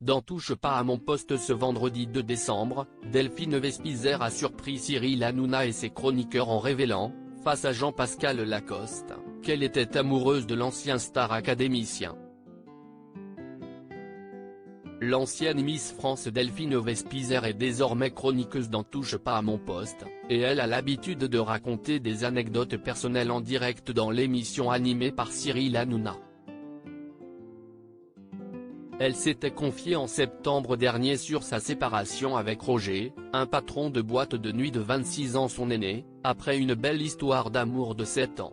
Dans Touche pas à mon poste ce vendredi 2 décembre, Delphine Vespizer a surpris Cyril Hanouna et ses chroniqueurs en révélant, face à Jean-Pascal Lacoste, qu'elle était amoureuse de l'ancien star académicien. L'ancienne Miss France Delphine Vespizer est désormais chroniqueuse dans Touche pas à mon poste, et elle a l'habitude de raconter des anecdotes personnelles en direct dans l'émission animée par Cyril Hanouna. Elle s'était confiée en septembre dernier sur sa séparation avec Roger, un patron de boîte de nuit de 26 ans son aîné, après une belle histoire d'amour de 7 ans.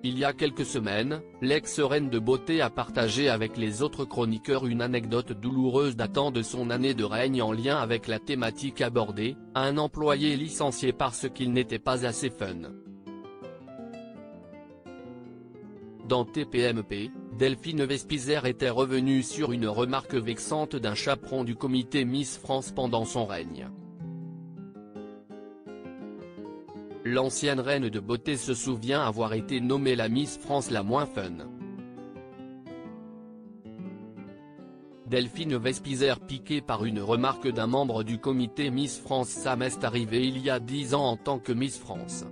Il y a quelques semaines, l'ex-reine de beauté a partagé avec les autres chroniqueurs une anecdote douloureuse datant de son année de règne en lien avec la thématique abordée, un employé licencié parce qu'il n'était pas assez fun. Dans TPMP, Delphine Vespizer était revenue sur une remarque vexante d'un chaperon du comité Miss France pendant son règne. L'ancienne reine de beauté se souvient avoir été nommée la Miss France la moins fun. Delphine Vespizer piquée par une remarque d'un membre du comité Miss France. Ça m'est arrivé il y a 10 ans en tant que Miss France.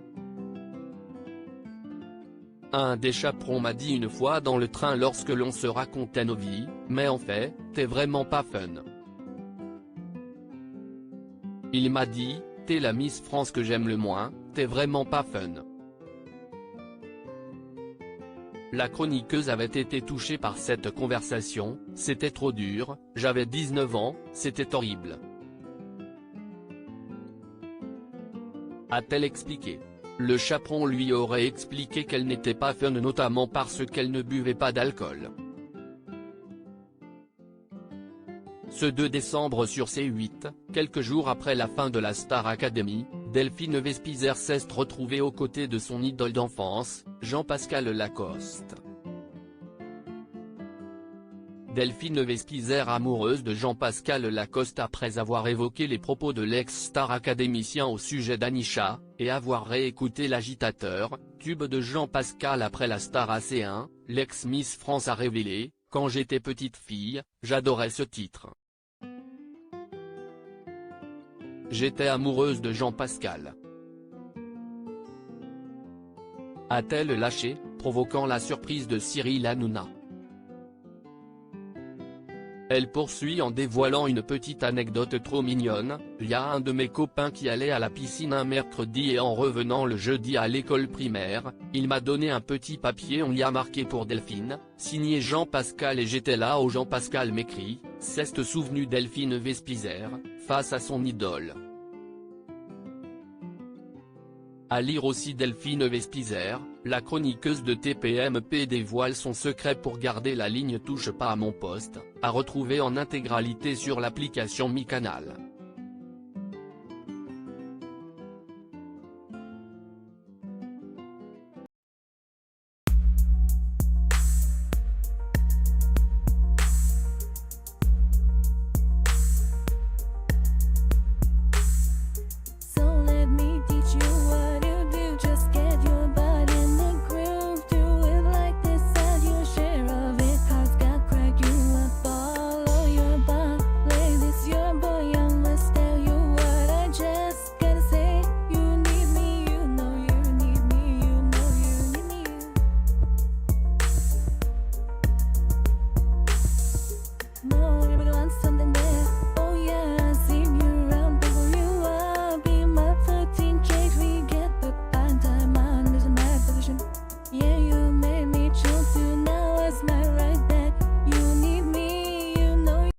Un des chaperons m'a dit une fois dans le train lorsque l'on se racontait nos vies, mais en fait, t'es vraiment pas fun. Il m'a dit, t'es la Miss France que j'aime le moins, t'es vraiment pas fun. La chroniqueuse avait été touchée par cette conversation, c'était trop dur, j'avais 19 ans, c'était horrible. A-t-elle expliqué. Le chaperon lui aurait expliqué qu'elle n'était pas fun notamment parce qu'elle ne buvait pas d'alcool. Ce 2 décembre sur C8, quelques jours après la fin de la Star Academy, Delphine Vespizer s'est retrouvée aux côtés de son idole d'enfance, Jean-Pascal Lacoste. Delphine Vespizer amoureuse de Jean-Pascal Lacoste après avoir évoqué les propos de l'ex-star académicien au sujet d'Anisha, et avoir réécouté l'agitateur, tube de Jean-Pascal après la Star AC1, l'ex-Miss France a révélé, « Quand j'étais petite fille, j'adorais ce titre. J'étais amoureuse de Jean-Pascal. » A-t-elle lâché, provoquant la surprise de Cyril Hanouna. Elle poursuit en dévoilant une petite anecdote trop mignonne, il y a un de mes copains qui allait à la piscine un mercredi et en revenant le jeudi à l'école primaire, il m'a donné un petit papier, on y a marqué pour Delphine, signé Jean-Pascal et j'étais là où Jean-Pascal m'écrit, s'est souvenu Delphine Vespizer, face à son idole. À lire aussi Delphine Vespizer, la chroniqueuse de TPMP dévoile son secret pour garder la ligne Touche pas à mon poste, à retrouver en intégralité sur l'application Mi Canal.